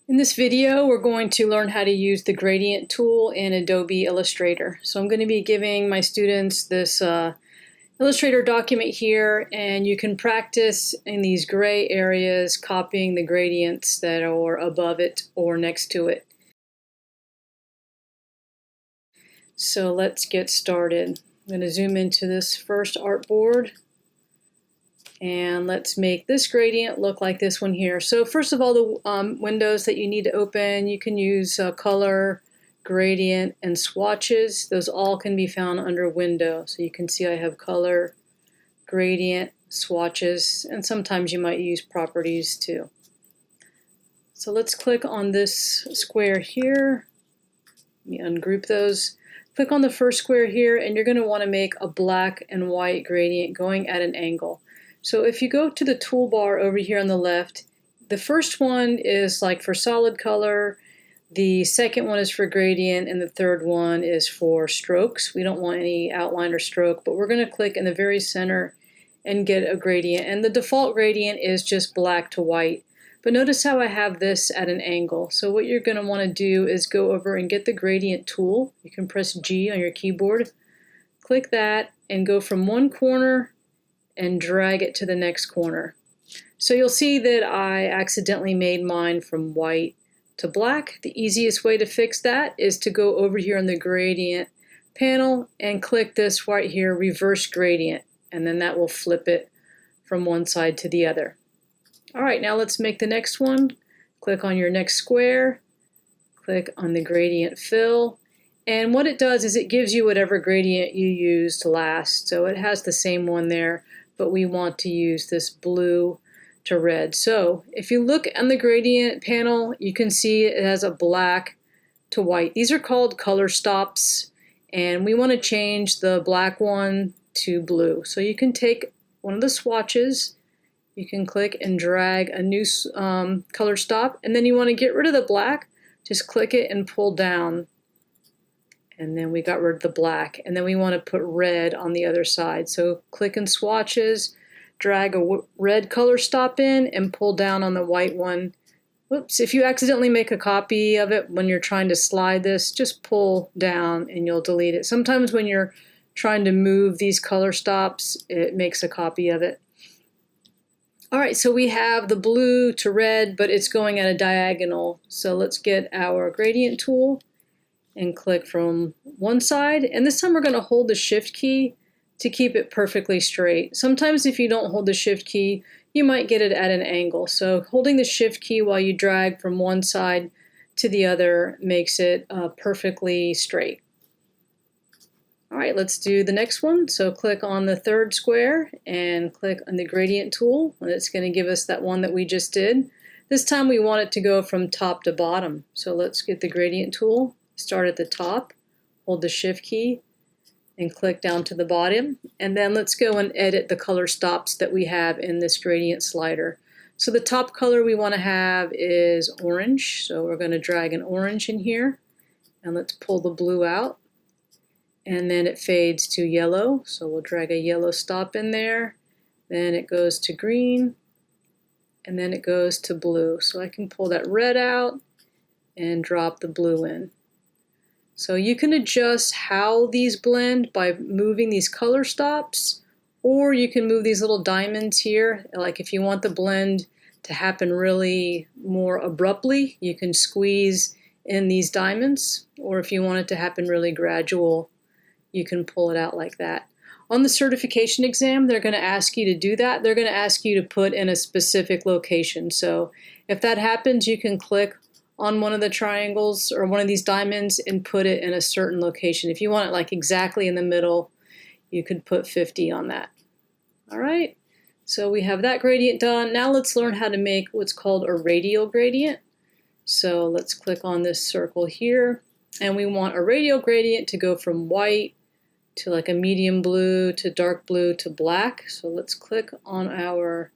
In this video, we're going to learn how to use the gradient tool in Adobe Illustrator. So I'm going to be giving my students this Illustrator document here, and you can practice in these gray areas copying the gradients that are above it or next to it. So let's get started. I'm going to zoom into this first artboard. And let's make this gradient look like this one here. So first of all, the windows that you need to open, you can use color, gradient, and swatches. Those all can be found under window. So you can see I have color, gradient, swatches, and sometimes you might use properties too. So let's click on this square here. Let me ungroup those. Click on the first square here, and you're going to want to make a black and white gradient going at an angle. So if you go to the toolbar over here on the left, the first one is like for solid color, the second one is for gradient, and the third one is for strokes. We don't want any outline or stroke, but we're going to click in the very center and get a gradient. And the default gradient is just black to white. But notice how I have this at an angle. So what you're going to want to do is go over and get the gradient tool. You can press G on your keyboard, click that, and go from one corner and drag it to the next corner. So you'll see that I accidentally made mine from white to black. The easiest way to fix that is to go over here in the gradient panel and click this right here, reverse gradient, and then that will flip it from one side to the other. All right, now let's make the next one. Click on your next square, click on the gradient fill, and what it does is it gives you whatever gradient you used last. So it has the same one there, but we want to use this blue to red. So if you look on the gradient panel, you can see it has a black to white. These are called color stops, and we want to change the black one to blue. So you can take one of the swatches, you can click and drag a new color stop, and then you want to get rid of the black, just click it and pull down. And then we got rid of the black, and then we want to put red on the other side. So click in swatches, drag a red color stop in, and pull down on the white one. Whoops, if you accidentally make a copy of it when you're trying to slide this, just pull down and you'll delete it. Sometimes when you're trying to move these color stops, it makes a copy of it. All right, so we have the blue to red, but it's going at a diagonal. So let's get our gradient tool and click from one side, and this time we're going to hold the shift key to keep it perfectly straight. Sometimes if you don't hold the shift key, you might get it at an angle. So holding the shift key while you drag from one side to the other makes it perfectly straight. All right, let's do the next one. So click on the third square and click on the gradient tool, and it's going to give us that one that we just did. This time we want it to go from top to bottom. So let's get the gradient tool. Start at the top, hold the shift key, and click down to the bottom. And then let's go and edit the color stops that we have in this gradient slider. So the top color we want to have is orange. So we're going to drag an orange in here. And let's pull the blue out. And then it fades to yellow. So we'll drag a yellow stop in there. Then it goes to green. And then it goes to blue. So I can pull that red out and drop the blue in. So you can adjust how these blend by moving these color stops, or you can move these little diamonds here. Like if you want the blend to happen really more abruptly, you can squeeze in these diamonds, or if you want it to happen really gradual, you can pull it out like that. On the certification exam, they're going to ask you to do that. They're going to ask you to put in a specific location. So if that happens, you can click on one of the triangles or one of these diamonds and put it in a certain location. If you want it like exactly in the middle, you could put 50 on that. All right, so we have that gradient done. Now let's learn how to make what's called a radial gradient. So let's click on this circle here, and we want a radial gradient to go from white to like a medium blue to dark blue to black. So let's click on our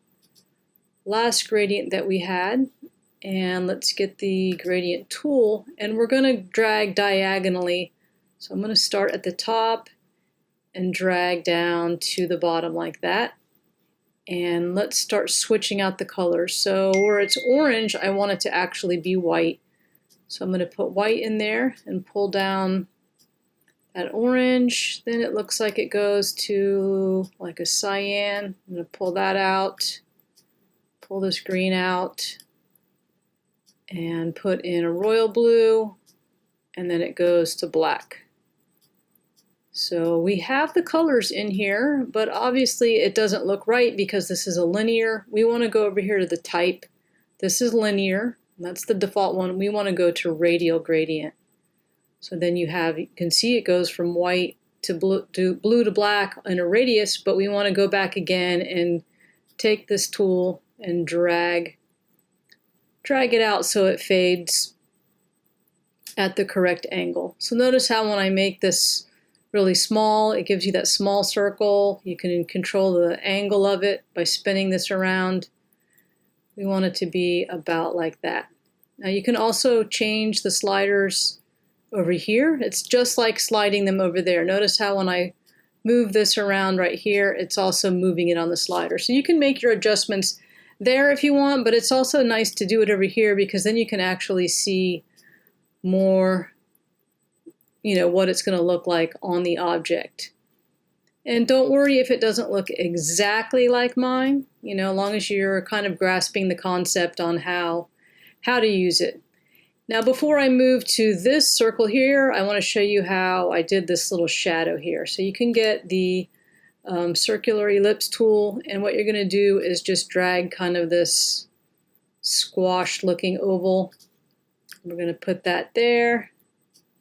last gradient that we had. And let's get the gradient tool, and we're going to drag diagonally. So I'm going to start at the top and drag down to the bottom like that. And let's start switching out the colors. So where it's orange, I want it to actually be white. So I'm going to put white in there and pull down that orange. Then it looks like it goes to like a cyan. I'm going to pull that out, pull this green out, and put in a royal blue, and then it goes to black. So we have the colors in here, but obviously it doesn't look right because this is a linear. We want to go over here to the type. This is linear. That's the default one. We want to go to radial gradient. So then you can see it goes from white to blue to black in a radius, but we want to go back again and take this tool and drag it out so it fades at the correct angle. So notice how when I make this really small, it gives you that small circle. You can control the angle of it by spinning this around. We want it to be about like that. Now you can also change the sliders over here. It's just like sliding them over there. Notice how when I move this around right here, it's also moving it on the slider. So you can make your adjustments there if you want, but it's also nice to do it over here because then you can actually see more, what it's going to look like on the object. And don't worry if it doesn't look exactly like mine, as long as you're kind of grasping the concept on how to use it. Now before I move to this circle here, I want to show you how I did this little shadow here. So you can get the circular ellipse tool, and what you're going to do is just drag kind of this squashed looking oval. We're going to put that there,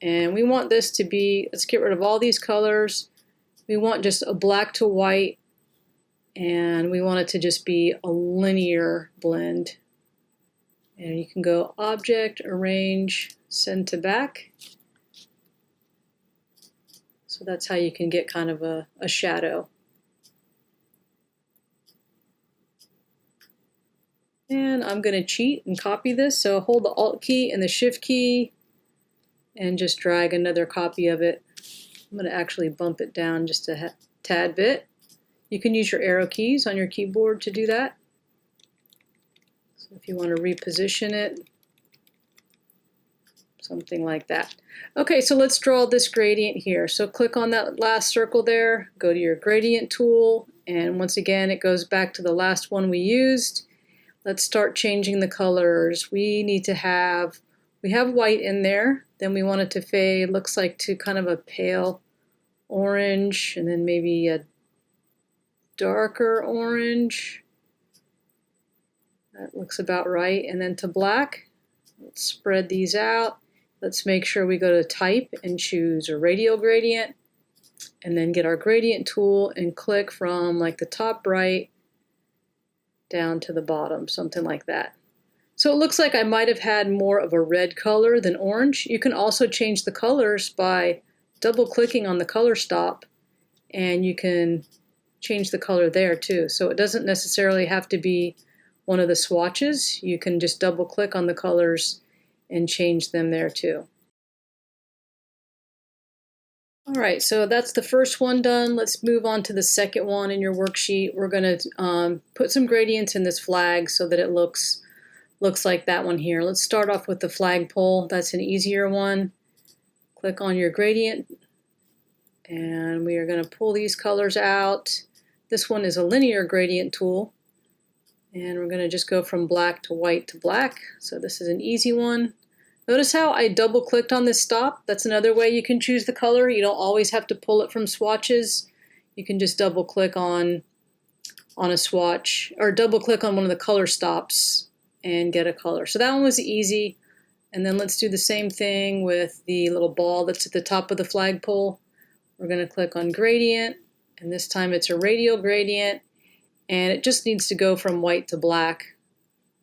and we want this to be, let's get rid of all these colors. We want just a black to white, and we want it to just be a linear blend. And you can go Object, Arrange, Send to Back. So that's how you can get kind of a shadow. And I'm going to cheat and copy this. So hold the Alt key and the Shift key and just drag another copy of it. I'm going to actually bump it down just a tad bit. You can use your arrow keys on your keyboard to do that. So if you want to reposition it, something like that. Okay, so let's draw this gradient here. So click on that last circle there, go to your gradient tool, and once again it goes back to the last one we used. Let's start changing the colors. We have white in there, then we want it to fade, looks like to kind of a pale orange, and then maybe a darker orange. That looks about right. And then to black. Let's spread these out. Let's make sure we go to type and choose a radial gradient, and then get our gradient tool and click from like the top right down to the bottom, something like that. So it looks like I might have had more of a red color than orange. You can also change the colors by double clicking on the color stop, and you can change the color there too. So it doesn't necessarily have to be one of the swatches. You can just double click on the colors and change them there too. All right, so that's the first one done. Let's move on to the second one in your worksheet. We're going to put some gradients in this flag so that it looks like that one here. Let's start off with the flagpole. That's an easier one. Click on your gradient, and we are going to pull these colors out. This one is a linear gradient tool, and we're going to just go from black to white to black. So this is an easy one. Notice how I double clicked on this stop. That's another way you can choose the color. You don't always have to pull it from swatches. You can just double click on a swatch, or double click on one of the color stops and get a color. So that one was easy. And then let's do the same thing with the little ball that's at the top of the flagpole. We're going to click on gradient, and this time it's a radial gradient, and it just needs to go from white to black.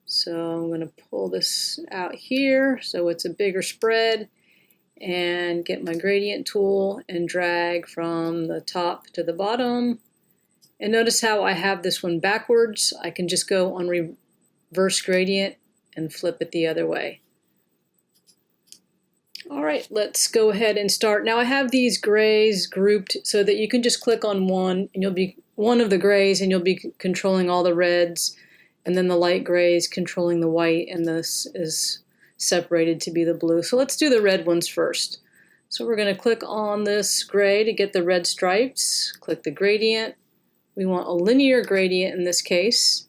So I'm going to pull this out here so it's a bigger spread, and get my gradient tool and drag from the top to the bottom. And notice how I have this one backwards. I can just go on reverse gradient and flip it the other way. All right, let's go ahead and start. Now I have these grays grouped so that you can just click on one and you'll be one of the grays and you'll be controlling all the reds, and then the light grays controlling the white, and this is separated to be the blue. So let's do the red ones first. So we're going to click on this gray to get the red stripes, click the gradient. We want a linear gradient in this case,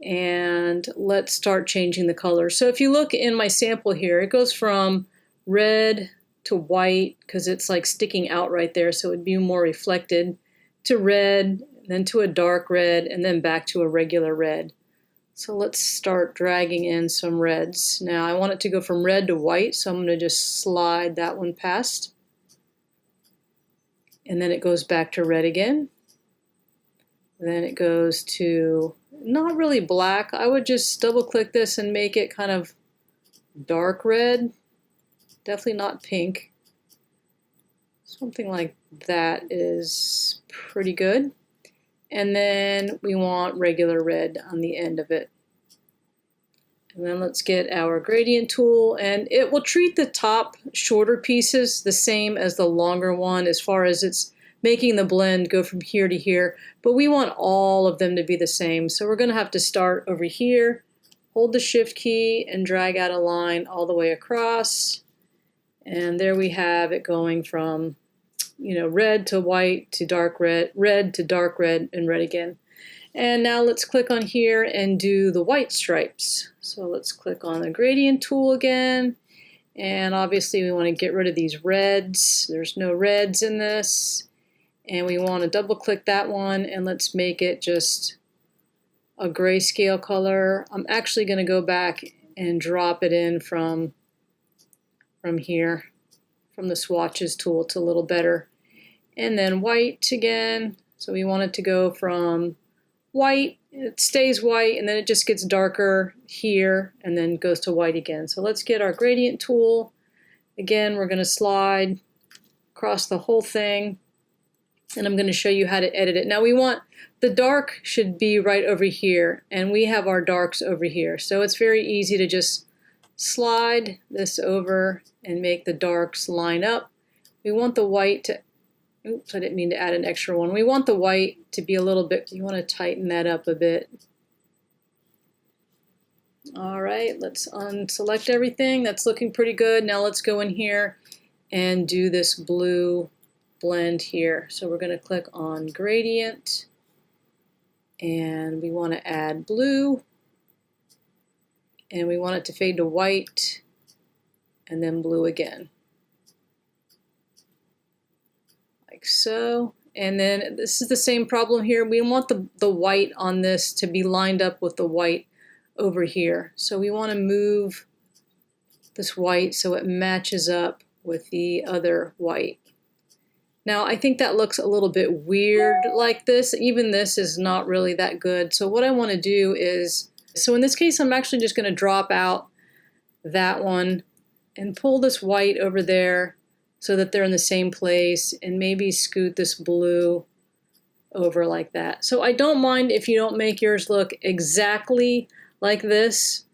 and let's start changing the color. So if you look in my sample here, it goes from red to white because it's like sticking out right there, so it would be more reflected, to red, then to a dark red, and then back to a regular red. So let's start dragging in some reds. Now I want it to go from red to white, so I'm going to just slide that one past. And then it goes back to red again. Then it goes to not really black. I would just double click this and make it kind of dark red. Definitely not pink. Something like that is pretty good. And then we want regular red on the end of it. And then let's get our gradient tool, and it will treat the top shorter pieces the same as the longer one as far as it's making the blend go from here to here, but we want all of them to be the same. So we're going to have to start over here, hold the shift key, and drag out a line all the way across. And there we have it going from, red to white to dark red, red to dark red, and red again. And now let's click on here and do the white stripes. So let's click on the gradient tool again. And obviously we want to get rid of these reds. There's no reds in this. And we want to double click that one, and let's make it just a grayscale color. I'm actually going to go back and drop it in from here, from the swatches tool. It's a little better. And then white again. So we want it to go from white, it stays white, and then it just gets darker here and then goes to white again. So let's get our gradient tool. Again, we're going to slide across the whole thing, and I'm going to show you how to edit it. Now we want the dark should be right over here, and we have our darks over here. So it's very easy to just slide this over and make the darks line up. We want the white to, oops, I didn't mean to add an extra one. We want the white to be a little bit, you want to tighten that up a bit. All right, let's unselect everything. That's looking pretty good. Now let's go in here and do this blue blend here. So we're going to click on gradient, and we want to add blue, and we want it to fade to white, and then blue again. Like so. And then this is the same problem here. We want the white on this to be lined up with the white over here. So we want to move this white so it matches up with the other white. Now I think that looks a little bit weird like this. Even this is not really that good. So what I want to do is, so in this case I'm actually just going to drop out that one and pull this white over there so that they're in the same place, and maybe scoot this blue over like that. So I don't mind if you don't make yours look exactly like this,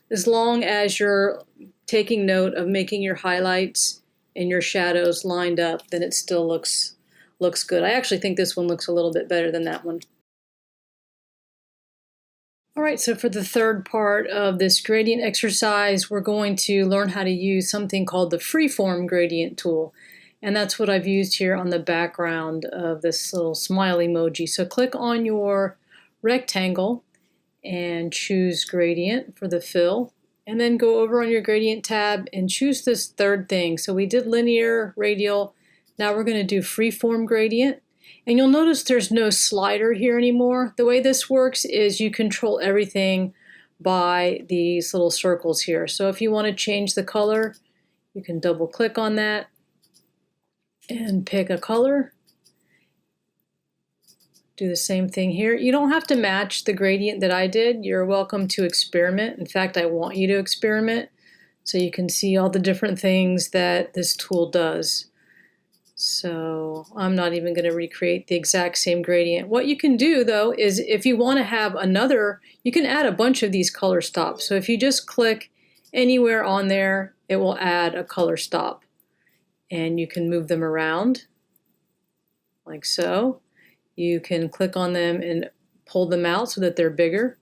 as long as you're taking note of making your highlights and your shadows lined up, then it still looks good. I actually think this one looks a little bit better than that one. All right, so for the third part of this gradient exercise, we're going to learn how to use something called the freeform gradient tool. And that's what I've used here on the background of this little smile emoji. So click on your rectangle and choose gradient for the fill. And then go over on your gradient tab and choose this third thing. So we did linear, radial. Now we're going to do freeform gradient. And you'll notice there's no slider here anymore. The way this works is you control everything by these little circles here. So if you want to change the color, you can double click on that and pick a color. Do the same thing here. You don't have to match the gradient that I did. You're welcome to experiment. In fact, I want you to experiment so you can see all the different things that this tool does. So I'm not even going to recreate the exact same gradient. What you can do though is if you want to have another, you can add a bunch of these color stops. So if you just click anywhere on there, it will add a color stop. And you can move them around like so. You can click on them and pull them out so that they're bigger.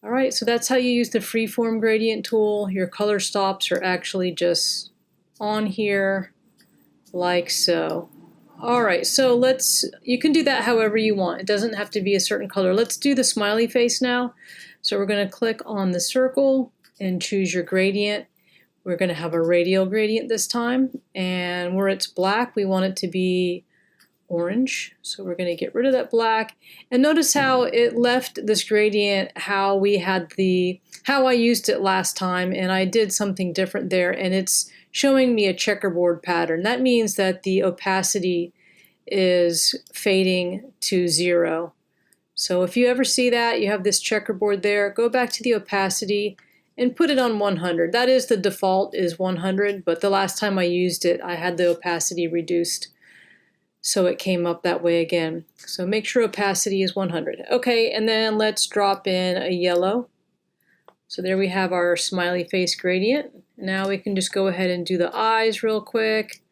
All right, so that's how you use the freeform gradient tool. Your color stops are actually just on here like so. All right, so you can do that however you want. It doesn't have to be a certain color. Let's do the smiley face now. So we're going to click on the circle and choose your gradient. We're going to have a radial gradient this time, and where it's black, we want it to be orange. So we're going to get rid of that black, and notice how it left this gradient how I used it last time, and I did something different there, and it's showing me a checkerboard pattern. That means that the opacity is fading to 0. So if you ever see that, you have this checkerboard there, go back to the opacity and put it on 100. That is the default is 100, but the last time I used it, I had the opacity reduced. So it came up that way again. So make sure opacity is 100. Okay, and then let's drop in a yellow. So there we have our smiley face gradient. Now we can just go ahead and do the eyes real quick.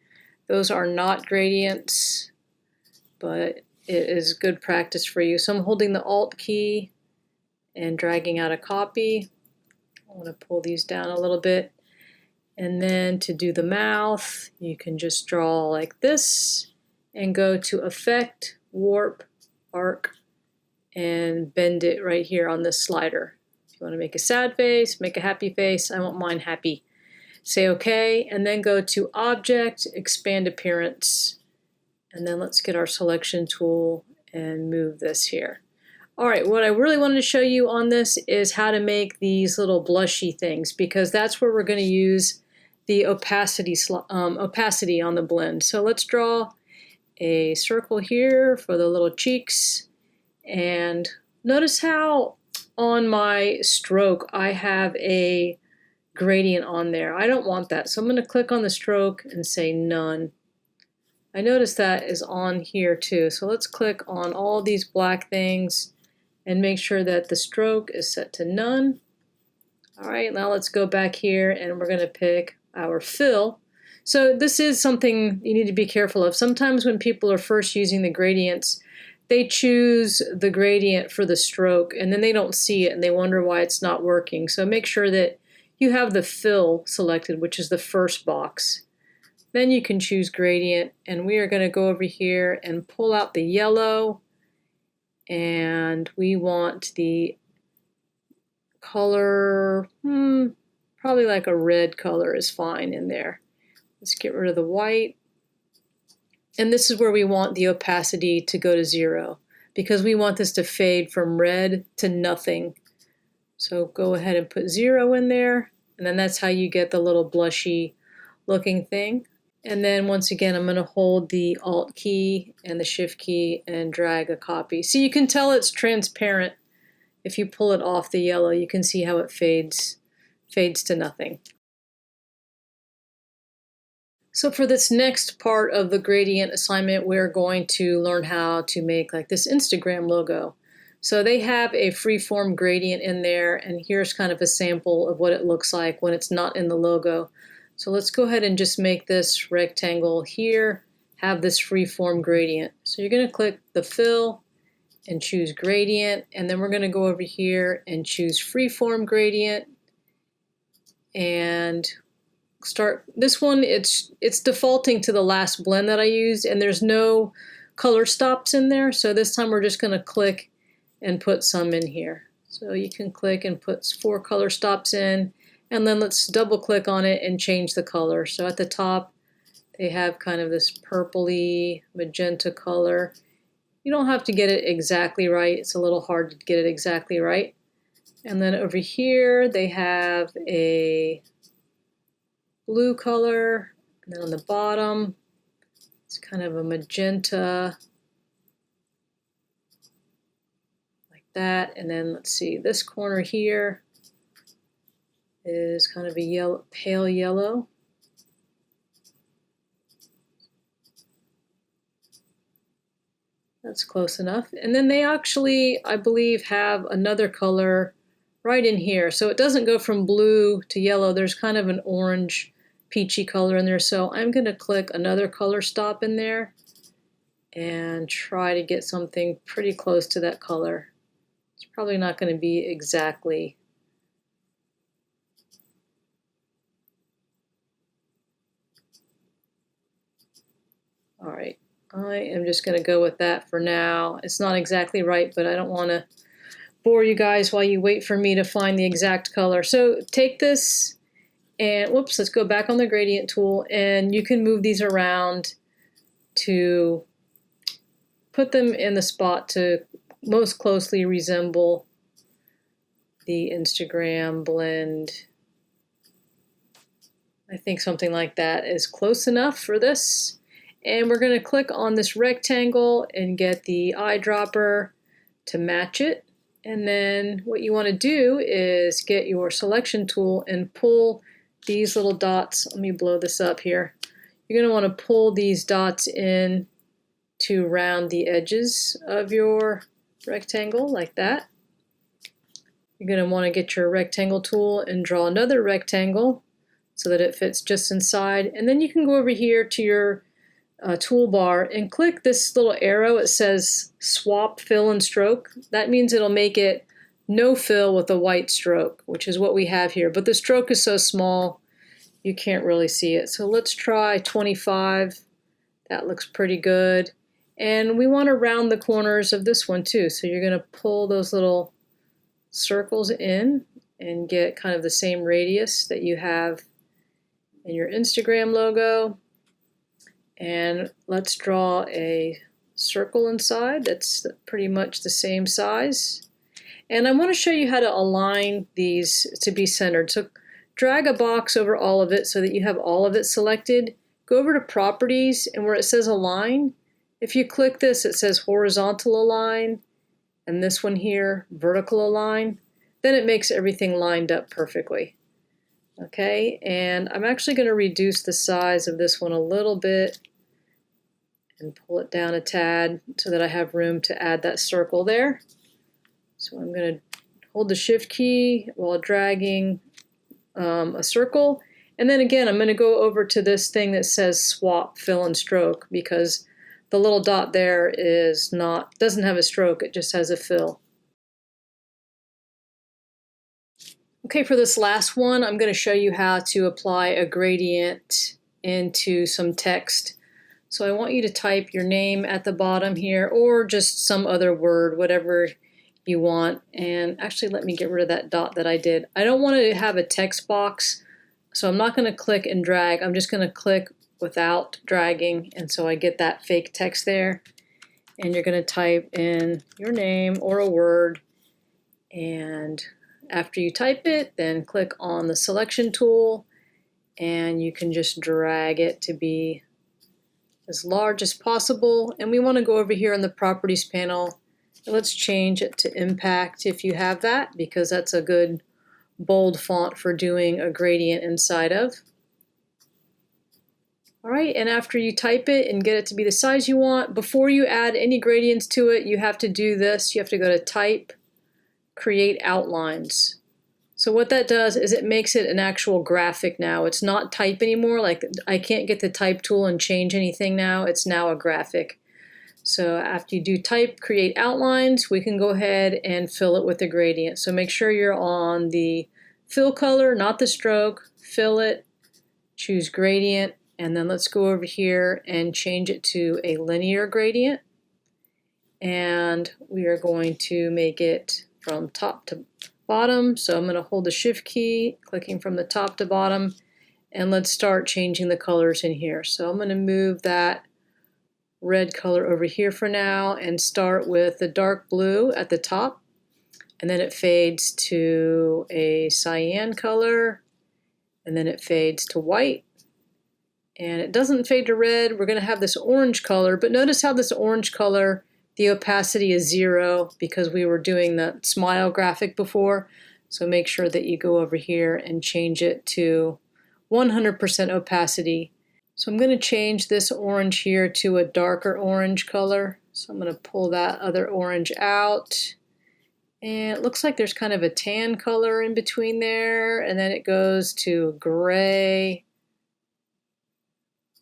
Those are not gradients, but it is good practice for you. So I'm holding the Alt key and dragging out a copy. I want to pull these down a little bit. And then to do the mouth, you can just draw like this and go to Effect, Warp, Arc, and bend it right here on this slider. If you want to make a sad face, make a happy face. I want mine happy. Say OK, and then go to Object, Expand Appearance, and then let's get our selection tool and move this here. All right, what I really wanted to show you on this is how to make these little blushy things, because that's where we're going to use the opacity on the blend. So let's draw a circle here for the little cheeks, and notice how on my stroke I have a gradient on there. I don't want that, so I'm going to click on the stroke and say none. I notice that is on here too, so let's click on all these black things and make sure that the stroke is set to none. All right, now let's go back here and we're going to pick our fill. So this is something you need to be careful of. Sometimes when people are first using the gradients, they choose the gradient for the stroke and then they don't see it and they wonder why it's not working. So make sure that you have the fill selected, which is the first box. Then you can choose gradient, and we are going to go over here and pull out the yellow, and we want the color, probably like a red color is fine in there. Let's get rid of the white. And this is where we want the opacity to go to 0, because we want this to fade from red to nothing. So go ahead and put 0 in there, and then that's how you get the little blushy looking thing. And then once again, I'm going to hold the Alt key and the Shift key and drag a copy. So you can tell it's transparent. If you pull it off the yellow, you can see how it fades to nothing. So for this next part of the gradient assignment, we're going to learn how to make like this Instagram logo. So they have a freeform gradient in there, and here's kind of a sample of what it looks like when it's not in the logo. So let's go ahead and just make this rectangle here, have this freeform gradient. So you're going to click the fill and choose gradient, and then we're going to go over here and choose freeform gradient and start this one. It's defaulting to the last blend that I used, and there's no color stops in there. So this time we're just going to click and put some in here. So you can click and put 4 color stops in. And then let's double click on it and change the color. So at the top, they have kind of this purpley magenta color. You don't have to get it exactly right. It's a little hard to get it exactly right. And then over here, they have a blue color. And then on the bottom, it's kind of a magenta, like that. And then let's see, this corner here is kind of a yellow, pale yellow. That's close enough. And then they actually, I believe, have another color right in here. So it doesn't go from blue to yellow. There's kind of an orange, peachy color in there. So I'm going to click another color stop in there and try to get something pretty close to that color. It's probably not going to be exactly. All right, I am just going to go with that for now. It's not exactly right, but I don't want to bore you guys while you wait for me to find the exact color. So take this and, whoops, let's go back on the gradient tool, and you can move these around to put them in the spot to most closely resemble the Instagram blend. I think something like that is close enough for this. And we're going to click on this rectangle and get the eyedropper to match it. And then what you want to do is get your selection tool and pull these little dots. Let me blow this up here. You're going to want to pull these dots in to round the edges of your rectangle like that. You're going to want to get your rectangle tool and draw another rectangle so that it fits just inside. And then you can go over here to your toolbar and click this little arrow. It says swap fill and stroke. That means it'll make it no fill with a white stroke, which is what we have here. But the stroke is so small you can't really see it. So let's try 25. That looks pretty good. And we want to round the corners of this one too. So you're going to pull those little circles in and get kind of the same radius that you have in your Instagram logo. And let's draw a circle inside that's pretty much the same size. And I want to show you how to align these to be centered. So drag a box over all of it so that you have all of it selected. Go over to Properties, and where it says Align, if you click this, it says Horizontal Align, and this one here, Vertical Align. Then it makes everything lined up perfectly. Okay, and I'm actually going to reduce the size of this one a little bit and pull it down a tad so that I have room to add that circle there. So I'm going to hold the Shift key while dragging a circle. And then again, I'm going to go over to this thing that says swap, fill, and stroke, because the little dot there doesn't have a stroke, it just has a fill. Okay, for this last one, I'm going to show you how to apply a gradient into some text. So I want you to type your name at the bottom here, or just some other word, whatever you want. And actually, let me get rid of that dot that I did. I don't want to have a text box, so I'm not going to click and drag. I'm just going to click without dragging, and so I get that fake text there. And you're going to type in your name or a word, and after you type it, then click on the selection tool, and you can just drag it to be as large as possible. And we want to go over here in the Properties panel. Let's change it to Impact if you have that, because that's a good bold font for doing a gradient inside of. All right, and after you type it and get it to be the size you want, before you add any gradients to it, you have to do this. You have to go to Type, Create Outlines. So what that does is it makes it an actual graphic now. It's not type anymore. Like, I can't get the type tool and change anything now. It's now a graphic. So after you do Type, Create Outlines, we can go ahead and fill it with the gradient. So make sure you're on the fill color, not the stroke. Fill it, choose Gradient, and then let's go over here and change it to a linear gradient. And we are going to make it from top to bottom. So I'm going to hold the Shift key, clicking from the top to bottom, and let's start changing the colors in here. So I'm going to move that red color over here for now and start with the dark blue at the top, and then it fades to a cyan color, and then it fades to white, and it doesn't fade to red. We're going to have this orange color, but notice how this orange color, the opacity is 0 because we were doing the smile graphic before. So make sure that you go over here and change it to 100% opacity. So I'm going to change this orange here to a darker orange color. So I'm going to pull that other orange out. And it looks like there's kind of a tan color in between there. And then it goes to gray.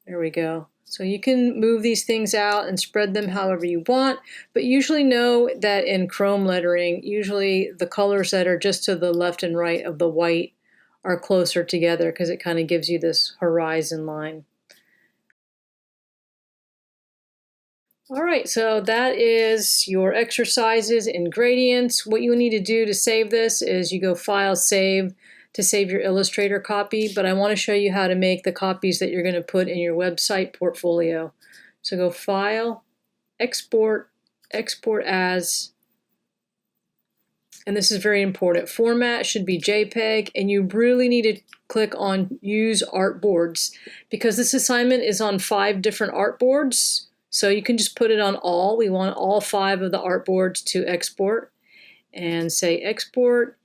There we go. So you can move these things out and spread them however you want, but usually know that in chrome lettering, usually the colors that are just to the left and right of the white are closer together because it kind of gives you this horizon line. All right, so that is your exercises in gradients. What you need to do to save this is you go File, Save to save your Illustrator copy, but I want to show you how to make the copies that you're going to put in your website portfolio. So go File, Export, Export As, and this is very important. Format should be JPEG, and you really need to click on Use Artboards because this assignment is on 5 different artboards. So you can just put it on all. We want all 5 of the artboards to export and say export.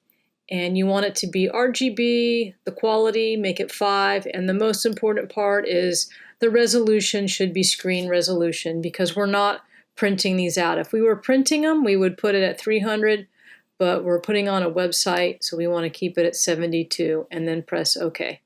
And you want it to be RGB, the quality, make it 5. And the most important part is the resolution should be screen resolution because we're not printing these out. If we were printing them, we would put it at 300, but we're putting on a website, so we want to keep it at 72 and then press OK.